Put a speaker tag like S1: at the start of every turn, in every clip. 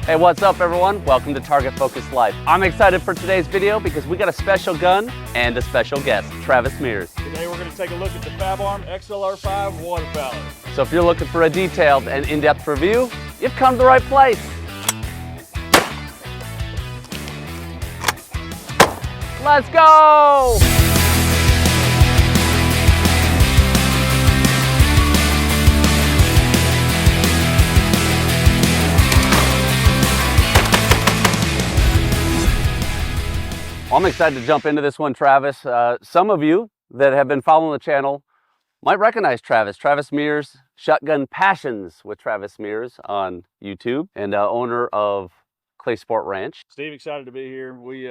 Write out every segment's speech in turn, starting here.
S1: Hey, what's up everyone? Welcome to Target Focus Life. I'm excited for today's video because we got a special gun and a special guest, Travis Mears.
S2: Today we're going to take a look at the Fabarm XLR5 Waterfowler.
S1: So if you're looking for a detailed and in-depth review, you've come to the right place. Let's go! I'm excited to jump into this one, Travis. Some of you that have been following the channel might recognize Travis. Travis Mears, Shotgun Passions with Travis Mears on YouTube, and owner of Clay Sport Ranch.
S2: Steve, excited to be here. We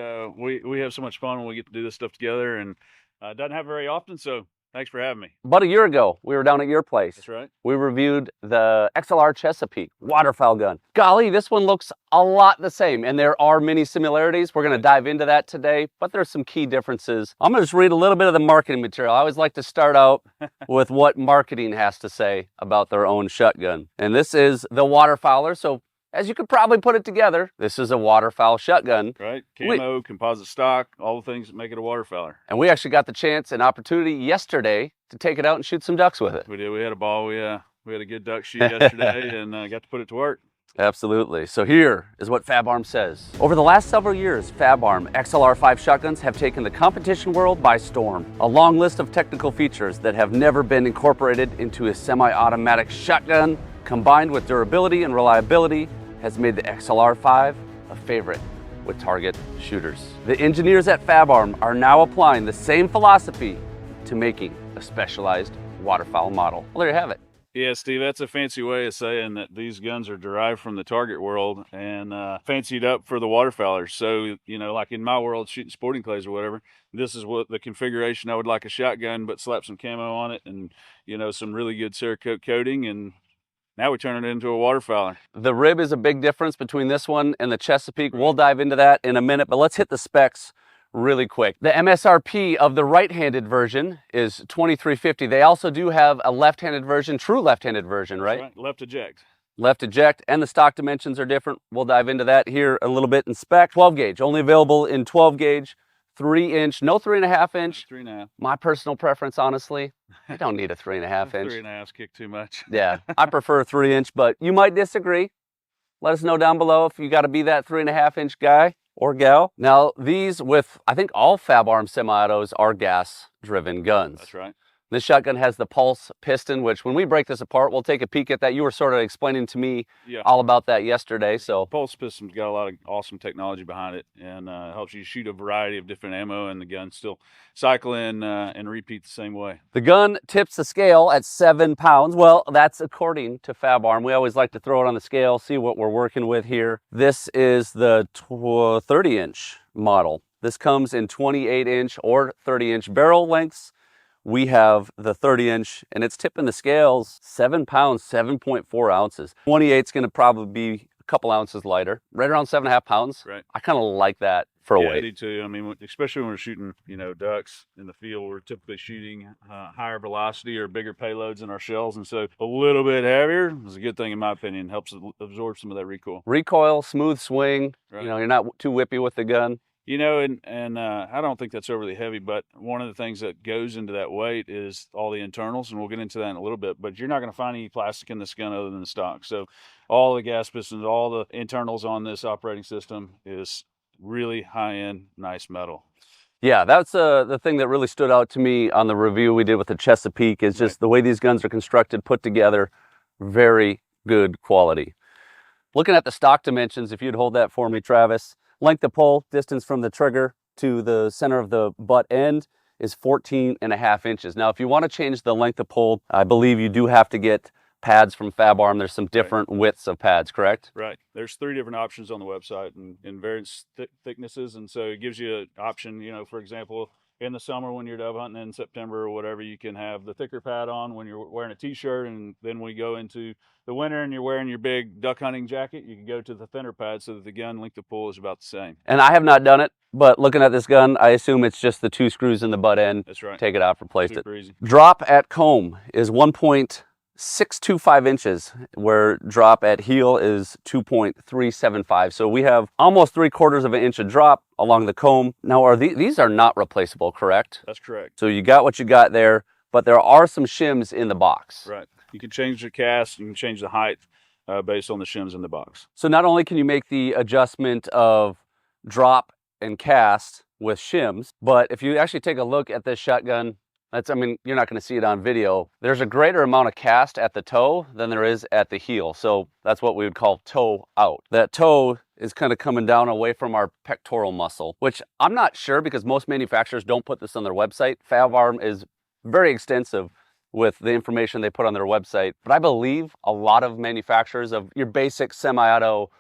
S2: have so much fun when we get to do this stuff together, and it doesn't happen very often, so thanks for having me.
S1: About a year ago, we were down at your place.
S2: That's right.
S1: We reviewed the XLR Chesapeake waterfowl gun. Golly, this one looks a lot the same, and there are many similarities. We're going to dive into that today, but there's some key differences. I'm going to just read a little bit of the marketing material. I always like to start out with what marketing has to say about their own shotgun. And this is the Waterfowler, so as you could probably put it together, this is a waterfowl shotgun.
S2: Right, camo, composite stock, all the things that make it a waterfowler.
S1: And we actually got the chance and opportunity yesterday to take it out and shoot some ducks with it.
S2: We did. We had a ball. We had a good duck shoot yesterday and got to put it to work.
S1: Absolutely. So here is what Fabarm says. Over the last several years, Fabarm XLR5 shotguns have taken the competition world by storm. A long list of technical features that have never been incorporated into a semi-automatic shotgun, combined with durability and reliability, has made the XLR5 a favorite with target shooters. The engineers at Fabarm are now applying the same philosophy to making a specialized waterfowl model. Well, there you have it.
S2: Yeah, Steve, that's a fancy way of saying that these guns are derived from the target world and fancied up for the waterfowlers. So, you know, like in my world, shooting sporting clays or whatever, this is what the configuration I would like a shotgun, but slap some camo on it and, you know, some really good Cerakote coating, and now we turn it into a waterfowler.
S1: The rib is a big difference between this one and the Chesapeake. We'll dive into that in a minute, but let's hit the specs really quick. The MSRP of the right-handed version is $23.50. They also do have a left-handed version, true left-handed version, right?
S2: That's right? Left eject.
S1: Left eject, and the stock dimensions are different. We'll dive into that here a little bit in spec. 12 gauge, only available in 12 gauge, 3-inch, no 3.5 inch.
S2: 3.5.
S1: My personal preference, honestly, I don't need a 3.5 inch.
S2: 3.5's kick too much.
S1: Yeah, I prefer 3-inch, but you might disagree. Let us know down below if you got to be that 3.5 inch guy or gal. Now, these with, I think all Fabarm semi-autos are gas-driven guns.
S2: That's right.
S1: This shotgun has the pulse piston, which when we break this apart, we'll take a peek at that. You were sort of explaining to me all about that yesterday. So
S2: pulse piston's got a lot of awesome technology behind it, and helps you shoot a variety of different ammo, and the gun still cycle in and repeat the same way.
S1: The gun tips the scale at 7 pounds. Well, that's according to Fabarm. We always like to throw it on the scale, see what we're working with here. This is the 30-inch model. This comes in 28-inch or 30-inch barrel lengths. We have the 30-inch, and it's tipping the scales 7 pounds, 7.4 ounces. 28's going to probably be a couple ounces lighter, right around 7.5 pounds.
S2: Right.
S1: I kind of like that for a weight.
S2: I do too. I mean, especially when we're shooting, you know, ducks in the field, we're typically shooting higher velocity or bigger payloads in our shells, and so a little bit heavier is a good thing in my opinion. Helps absorb some of that recoil.
S1: Recoil, smooth swing.
S2: Right.
S1: You know, you're not too whippy with the gun.
S2: You know, and I don't think that's overly heavy, but one of the things that goes into that weight is all the internals, and we'll get into that in a little bit, but you're not going to find any plastic in this gun other than the stock. So all the gas pistons, all the internals on this operating system is really high-end, nice metal.
S1: Yeah, that's the thing that really stood out to me on the review we did with the Chesapeake is just the way these guns are constructed, put together, very good quality. Looking at the stock dimensions, if you'd hold that for me, Travis, length of pull, distance from the trigger to the center of the butt end is 14.5 inches. Now, if you want to change the length of pull, I believe you do have to get pads from Fabarm. There's some different widths of pads, correct?
S2: Right. There's 3 different options on the website and in various thicknesses, and so it gives you an option, you know, for example, in the summer when you're dove hunting in September or whatever, you can have the thicker pad on when you're wearing a t-shirt, and then when we go into the winter and you're wearing your big duck hunting jacket, you can go to the thinner pad so that the gun length of pull is about the same.
S1: And I have not done it, but looking at this gun, I assume it's just the 2 screws in the butt end.
S2: That's right.
S1: Take it out, replace
S2: Super
S1: it.
S2: easy.
S1: Drop at comb is 1.6 6.25 inches, where drop at heel is 2.375. So we have almost 3/4 of an inch of drop along the comb. Now, are these are not replaceable, correct?
S2: That's correct.
S1: So you got what you got there, but there are some shims in the box.
S2: Right. You can change the cast, you can change the height based on the shims in the box.
S1: So not only can you make the adjustment of drop and cast with shims, but if you actually take a look at this shotgun, I mean, you're not going to see it on video. There's a greater amount of cast at the toe than there is at the heel. So that's what we would call toe out. That toe is kind of coming down away from our pectoral muscle, which I'm not sure because most manufacturers don't put this on their website. Fabarm is very extensive with the information they put on their website. But I believe a lot of manufacturers of your basic semi-auto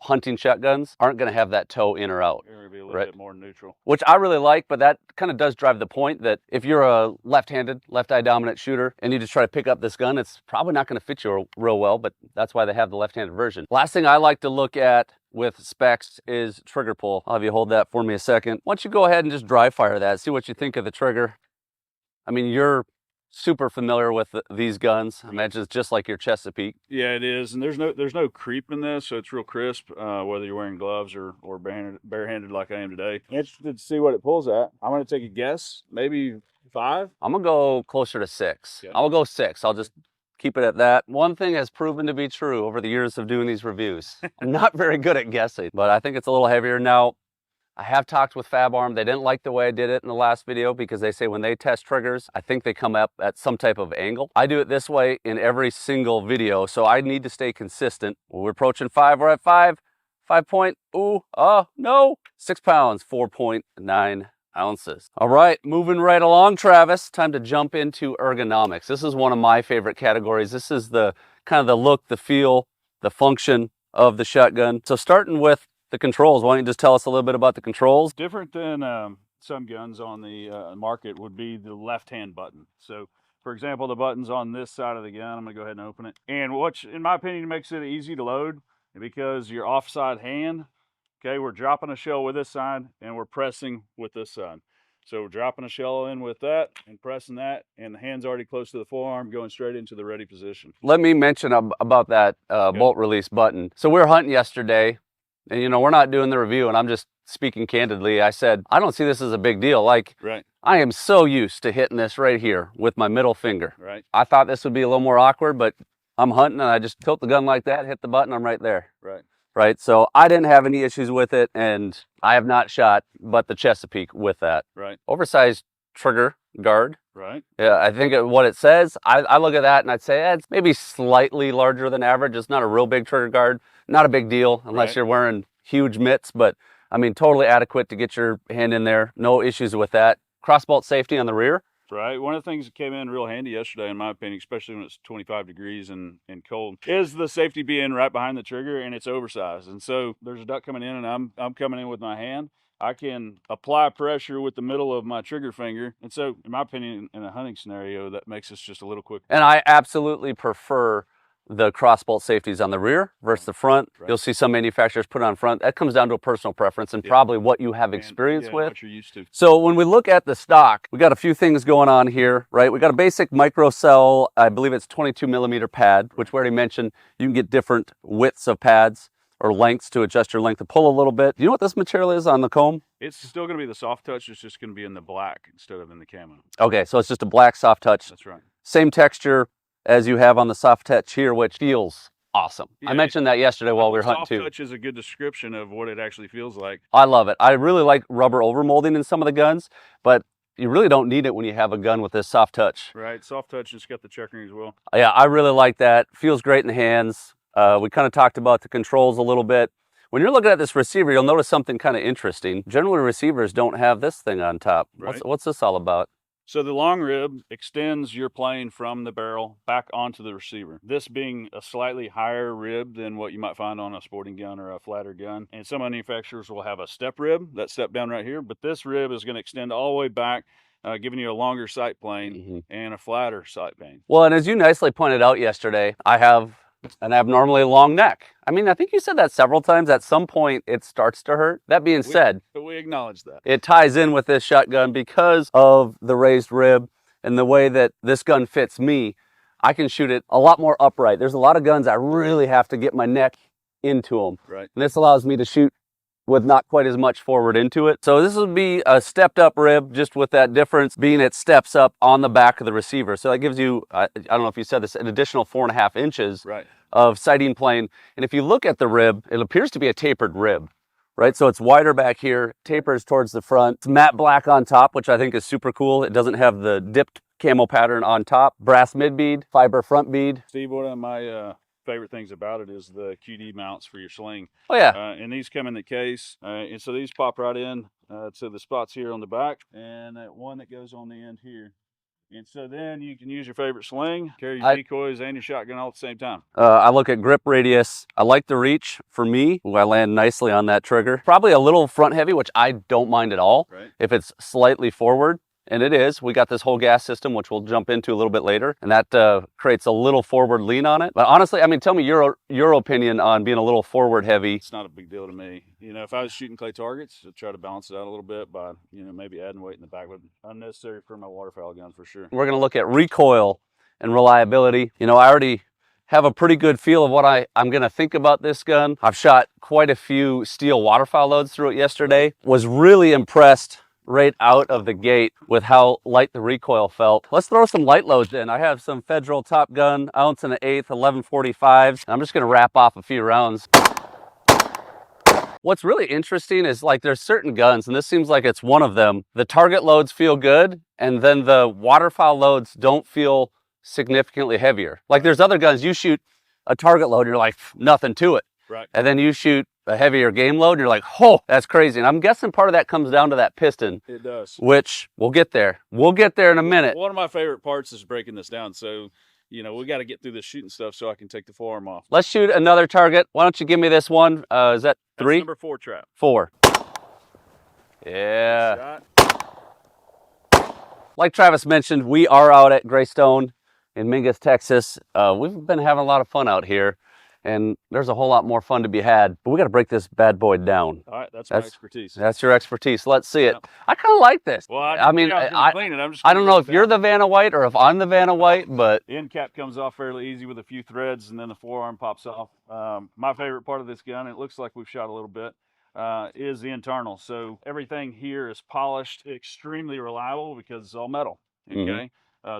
S1: hunting shotguns aren't going to have that toe in or out.
S2: They're going to be a little bit more neutral.
S1: Which I really like, but that kind of does drive the point that if you're a left-handed, left-eye dominant shooter and you just try to pick up this gun, it's probably not going to fit you real well, but that's why they have the left-handed version. Last thing I like to look at with specs is trigger pull. I'll have you hold that for me a second. Why don't you go ahead and just dry fire that, see what you think of the trigger. I mean, you're super familiar with these guns. I imagine it's just like your Chesapeake.
S2: Yeah, it is, and there's no creep in this, so it's real crisp, whether you're wearing gloves or barehanded like I am today. Interested to see what it pulls at. I'm going to take a guess, maybe 5.
S1: I'm gonna go closer to 6.
S2: Yeah.
S1: I'll go 6. I'll just keep it at that. One thing has proven to be true over the years of doing these reviews. I'm not very good at guessing, but I think it's a little heavier. Now, I have talked with Fabarm. They didn't like the way I did it in the last video because they say when they test triggers, I think they come up at some type of angle. I do it this way in every single video, so I need to stay consistent. When we're approaching 5, we're at 5. 5 point, ooh, oh, no. 6 pounds, 4.9 ounces. All right, moving right along, Travis. Time to jump into ergonomics. This is one of my favorite categories. This is the kind of the look, the feel, the function of the shotgun. So starting with the controls, why don't you just tell us a little bit about the controls?
S2: Different than some guns on the market would be the left-hand button. So, for example, the button's on this side of the gun. I'm going to go ahead and open it. And what, in my opinion, makes it easy to load because your offside hand, okay, we're dropping a shell with this side and we're pressing with this side. So we're dropping a shell in with that and pressing that, and the hand's already close to the forearm, going straight into the ready position.
S1: Let me mention about that bolt release button. So we were hunting yesterday, and you know, we're not doing the review, and I'm just speaking candidly. I said, I don't see this as a big deal. Like, I am so used to hitting this right here with my middle finger. I thought this would be a little more awkward, but I'm hunting and I just tilt the gun like that, hit the button, I'm right there. Right. So I didn't have any issues with it, and I have not shot but the Chesapeake with that. Oversized trigger guard. Yeah, I think what it says, I look at that and I'd say it's maybe slightly larger than average. It's not a real big trigger guard. Not a big deal unless you're wearing huge mitts, but I mean, totally adequate to get your hand in there. No issues with that. Crossbolt safety on the rear.
S2: One of the things that came in real handy yesterday, in my opinion, especially when it's 25 degrees and cold, is the safety being right behind the trigger, and it's oversized. And so there's a duck coming in, and I'm coming in with my hand. I can apply pressure with the middle of my trigger finger. And so, in my opinion, in a hunting scenario, that makes us just a little quicker.
S1: And I absolutely prefer the crossbolt safeties on the rear versus the front. You'll see some manufacturers put it on front. That comes down to a personal preference and probably what you have experience with.
S2: What you're used to.
S1: So when we look at the stock, we got a few things going on here, right? We got a basic micro cell, I believe it's 22 millimeter pad, which we already mentioned. You can get different widths of pads or lengths to adjust your length to pull a little bit. Do you know what this material is on the comb?
S2: It's still going to be the soft touch. It's just going to be in the black instead of in the camo.
S1: Okay, so it's just a black soft touch.
S2: That's right.
S1: Same texture as you have on the soft touch here, which feels awesome. Yeah, I mentioned that yesterday while we were hunting too.
S2: Soft touch is a good description of what it actually feels like.
S1: I love it. I really like rubber overmolding in some of the guns, but you really don't need it when you have a gun with this soft touch.
S2: Soft touch has got the checkering as well.
S1: Yeah, I really like that. Feels great in the hands. We kind of talked about the controls a little bit. When you're looking at this receiver, you'll notice something kind of interesting. Generally, receivers don't have this thing on top. What's this all about?
S2: So the long rib extends your plane from the barrel back onto the receiver. This being a slightly higher rib than what you might find on a sporting gun or a flatter gun. And some manufacturers will have a step rib, that step down right here, but this rib is going to extend all the way back, giving you a longer sight plane and a flatter sight plane. Well,
S1: and as you nicely pointed out yesterday, I have an abnormally long neck. I mean, I think you said that several times. At some point, it starts to hurt. That being said,
S2: we acknowledge that.
S1: It ties in with this shotgun because of the raised rib and the way that this gun fits me. I can shoot it a lot more upright. There's a lot of guns I really have to get my neck into them.
S2: Right.
S1: And this allows me to shoot with not quite as much forward into it. So this would be a stepped up rib, just with that difference being it steps up on the back of the receiver. So that gives you, I don't know if you said this, an additional 4.5 inches
S2: Right.
S1: of sighting plane. And if you look at the rib, it appears to be a tapered rib, right? So it's wider back here, tapers towards the front. It's matte black on top, which I think is super cool. It doesn't have the dipped camo pattern on top. Brass mid bead, fiber front bead.
S2: Steve, one of my favorite things about it is the QD mounts for your sling.
S1: Oh yeah.
S2: And these come in the case, and so these pop right in to the spots here on the back, and that one that goes on the end here. And so then you can use your favorite sling, carry your decoys and your shotgun all at the same time.
S1: I look at grip radius. I like the reach for me. I land nicely on that trigger. Probably a little front heavy, which I don't mind at all.
S2: Right.
S1: If it's slightly forward. And it is. We got this whole gas system, which we'll jump into a little bit later, and that creates a little forward lean on it. But honestly, I mean, tell me your opinion on being a little forward heavy.
S2: It's not a big deal to me. You know, if I was shooting clay targets, I'd try to balance it out a little bit by, you know, maybe adding weight in the back, but unnecessary for my waterfowl guns for sure.
S1: We're going to look at recoil and reliability. You know, I already have a pretty good feel of what I'm going to think about this gun. I've shot quite a few steel waterfowl loads through it yesterday. Was really impressed right out of the gate with how light the recoil felt. Let's throw some light loads in. I have some Federal Top Gun 1 1/8 1145s. I'm just going to wrap off a few rounds. What's really interesting is, like, there's certain guns, and this seems like it's one of them. The target loads feel good, and then the waterfowl loads don't feel significantly heavier. Like, there's other guns, you shoot a target load, and you're like, nothing to it.
S2: Right.
S1: And then you shoot a heavier game load, and you're like, oh, that's crazy. And I'm guessing part of that comes down to that piston.
S2: It does.
S1: Which we'll get there. We'll get there in a minute.
S2: One of my favorite parts is breaking this down. So, you know, we got to get through this shooting stuff so I can take the forearm off.
S1: Let's shoot another target. Why don't you give me this one? Is that 3?
S2: That's number 4 trap.
S1: 4. Yeah. Like Travis mentioned, we are out at Greystone in Mingus, Texas. We've been having a lot of fun out here, and there's a whole lot more fun to be had, but we got to break this bad boy down.
S2: All right, that's my expertise.
S1: That's your expertise. Let's see it. I kind of like this.
S2: Well,
S1: I mean,
S2: I
S1: don't know if you're the Vanna White or if I'm the Vanna White, but
S2: the end cap comes off fairly easy with a few threads, and then the forearm pops off. My favorite part of this gun, it looks like we've shot a little bit, is the internal. So everything here is polished, extremely reliable because it's all metal. Okay.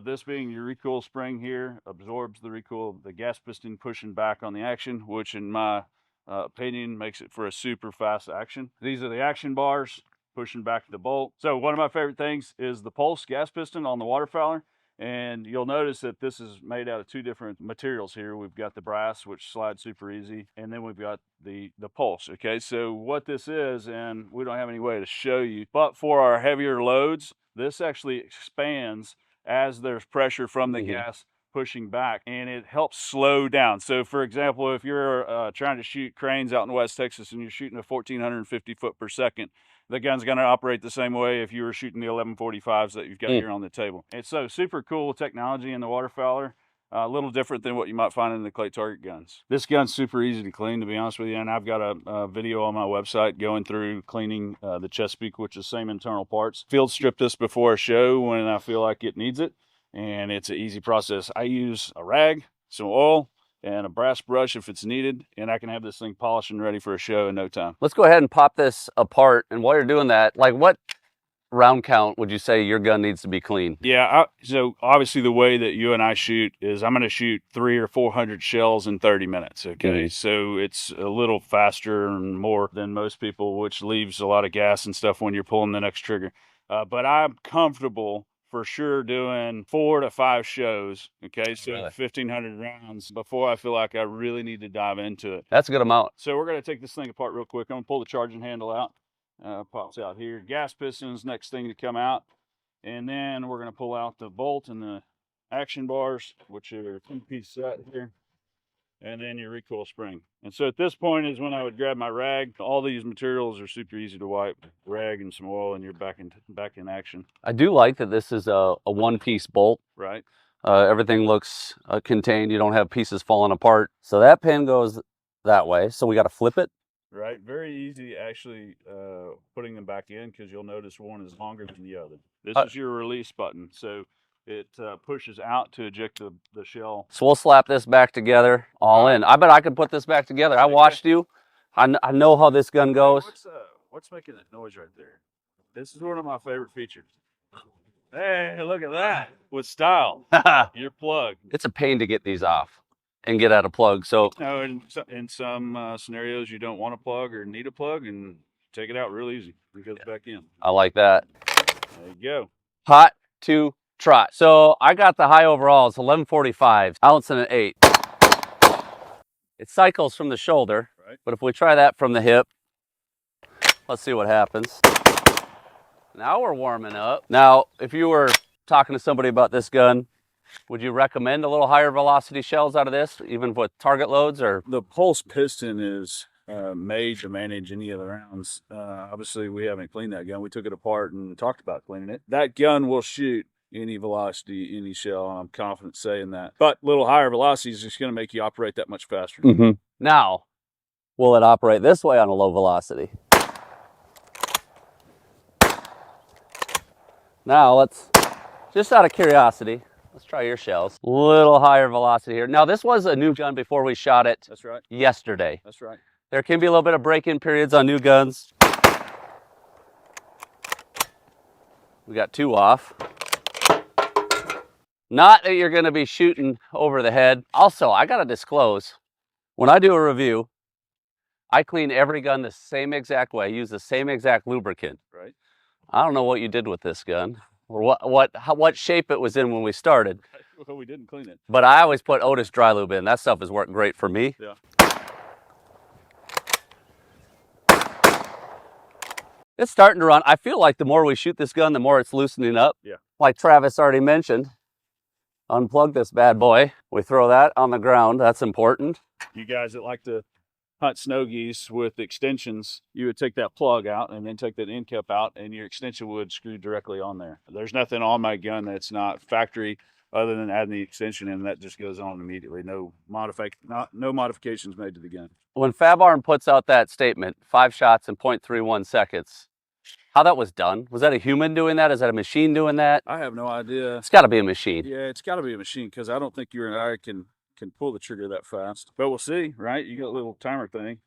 S2: This being your recoil spring here absorbs the recoil, the gas piston pushing back on the action, which in my opinion makes it for a super fast action. These are the action bars pushing back the bolt. So one of my favorite things is the pulse gas piston on the Waterfowler. And you'll notice that this is made out of 2 different materials here. We've got the brass, which slides super easy, and then we've got the pulse. Okay, so what this is, and we don't have any way to show you, but for our heavier loads, this actually expands as there's pressure from the gas pushing back, and it helps slow down. So for example, if you're trying to shoot cranes out in West Texas and you're shooting a 1450 foot per second, the gun's going to operate the same way if you were shooting the 1145s that you've got here on the table. It's so super cool technology in the Waterfowler. A little different than what you might find in the clay target guns. This gun's super easy to clean, to be honest with you, and I've got a video on my website going through cleaning the chest beak, which is the same internal parts. Field strip this before a show when I feel like it needs it, and it's an easy process. I use a rag, some oil, and a brass brush if it's needed, and I can have this thing polished and ready for a show in no time.
S1: Let's go ahead and pop this apart. And while you're doing that, like, what round count would you say your gun needs to be clean?
S2: Yeah, so obviously the way that you and I shoot is I'm going to shoot 300 or 400 shells in 30 minutes. Okay, so it's a little faster and more than most people, which leaves a lot of gas and stuff when you're pulling the next trigger. But I'm comfortable for sure doing 4 to 5 shows. Okay, so 1,500 rounds before I feel like I really need to dive into it.
S1: That's a good amount.
S2: So we're going to take this thing apart real quick. I'm going to pull the charging handle out. Pops out here. Gas piston's next thing to come out, and then we're going to pull out the bolt and the action bars, which are a 2-piece set here, and then your recoil spring. And so at this point is when I would grab my rag. All these materials are super easy to wipe. Rag and some oil, and you're back in action.
S1: I do like that this is a 1-piece bolt.
S2: Right.
S1: Everything looks contained. You don't have pieces falling apart. So that pin goes that way. So we got to flip it.
S2: Right, very easy actually putting them back in, because you'll notice one is longer than the other. This is your release button. So it pushes out to eject the shell.
S1: So we'll slap this back together, all in. I bet I could put this back together. I watched you. I know how this gun goes.
S2: What's making that noise right there? This is one of my favorite features. Hey, look at that. With style. Your plug.
S1: It's a pain to get these off and get out of plug. So
S2: no, in some scenarios you don't want a plug or need a plug, and take it out real easy. It goes back in.
S1: I like that.
S2: There you go.
S1: Hot to trot. So I got the high overall. It's 1145, ounce and an 8. It cycles from the shoulder,
S2: right.
S1: But if we try that from the hip, let's see what happens. Now we're warming up. Now, if you were talking to somebody about this gun, would you recommend a little higher velocity shells out of this, even with target loads? Or
S2: the pulse piston is made to manage any of the rounds. Obviously, we haven't cleaned that gun. We took it apart and talked about cleaning it. That gun will shoot any velocity, any shell, and I'm confident saying that. But little higher velocity is just going to make you operate that much faster.
S1: Now, will it operate this way on a low velocity? Now let's, just out of curiosity, let's try your shells. Little higher velocity here. Now this was a new gun before we shot it.
S2: That's right.
S1: Yesterday.
S2: That's right.
S1: There can be a little bit of break-in periods on new guns. We got 2 off. Not that you're going to be shooting over the head. Also, I got to disclose, when I do a review, I clean every gun the same exact way, use the same exact lubricant.
S2: Right.
S1: I don't know what you did with this gun, or what shape it was in when we started.
S2: Well, we didn't clean it.
S1: But I always put Otis dry lube in. That stuff has worked great for me.
S2: Yeah.
S1: It's starting to run. I feel like the more we shoot this gun, the more it's loosening up.
S2: Yeah.
S1: Like Travis already mentioned, unplug this bad boy. We throw that on the ground. That's important.
S2: You guys that like to hunt snow geese with extensions, you would take that plug out and then take that end cap out, and your extension would screw directly on there. There's nothing on my gun that's not factory other than adding the extension in. That just goes on immediately. No modifications made to the gun.
S1: When Fabarm puts out that statement, 5 shots in 0.31 seconds, how that was done? Was that a human doing that? Is that a machine doing that?
S2: I have no idea.
S1: It's got to be a machine.
S2: Yeah, it's got to be a machine, because I don't think you and I can pull the trigger that fast. But we'll see, right? You got a little timer thing.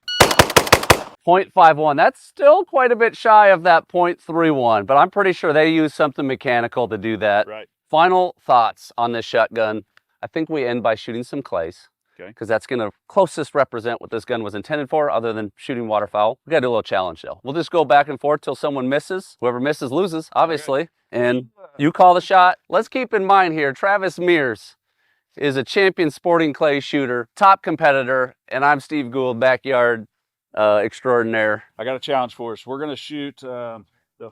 S1: 0.51. That's still quite a bit shy of that 0.31, but I'm pretty sure they use something mechanical to do that.
S2: Right.
S1: Final thoughts on this shotgun. I think we end by shooting some clays.
S2: Okay.
S1: Because that's going to closest represent what this gun was intended for, other than shooting waterfowl. We got to do a little challenge though. We'll just go back and forth till someone misses. Whoever misses loses, obviously. Okay. And you call the shot. Let's keep in mind here, Travis Mears is a champion sporting clay shooter, top competitor, and I'm Steve Gould, backyard extraordinaire.
S2: I got a challenge for us. We're going to shoot the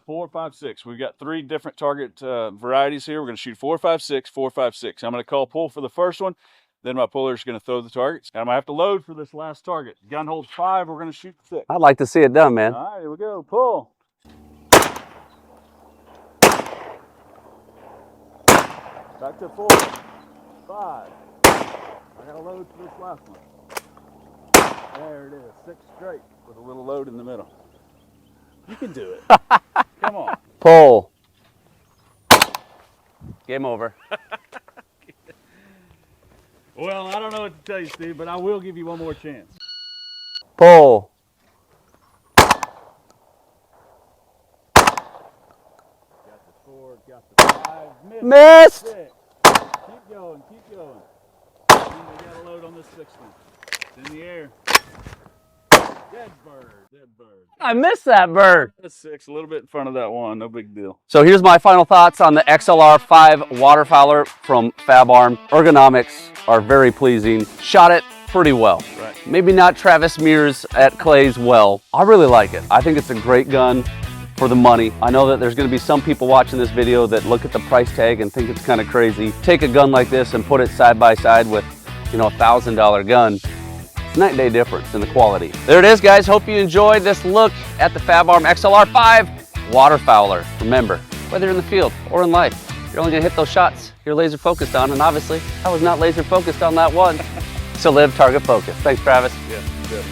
S2: 4, 5, 6. We've got 3 different target varieties here. We're going to shoot 4, 5, 6, 4, 5, 6. I'm going to call pull for the first one. Then my puller is going to throw the targets. And I'm going to have to load for this last target. Gun holds 5. We're going to shoot 6.
S1: I'd like to see it done, man.
S2: All right, here we go. Pull. Back to 4, 5. I got to load for this last one. There it is. 6 straight with a little load in the middle. You can do it. Come on.
S1: Pull. Game over.
S2: Well, I don't know what to tell you, Steve, but I will give you one more chance.
S1: Pull.
S2: Got the 4, got the 5.
S1: Missed.
S2: 6. Keep going, keep going. And we got a load on this 6th one. It's in the air. Dead bird, dead bird.
S1: I missed that bird.
S2: That's 6, a little bit in front of that one, no big deal.
S1: So here's my final thoughts on the XLR5 Waterfowler from Fabarm. Ergonomics are very pleasing. Shot it pretty well.
S2: Right.
S1: Maybe not Travis Mears at Clay's well. I really like it. I think it's a great gun for the money. I know that there's going to be some people watching this video that look at the price tag and think it's kind of crazy. Take a gun like this and put it side by side with, you know, a $1,000 gun. Night and day difference in the quality. There it is, guys. Hope you enjoyed this look at the Fabarm XLR5 Waterfowler. Remember, whether you're in the field or in life, you're only gonna hit those shots you're laser focused on, and obviously I was not laser focused on that one. So live target focused. Thanks, Travis.
S2: Yeah, good.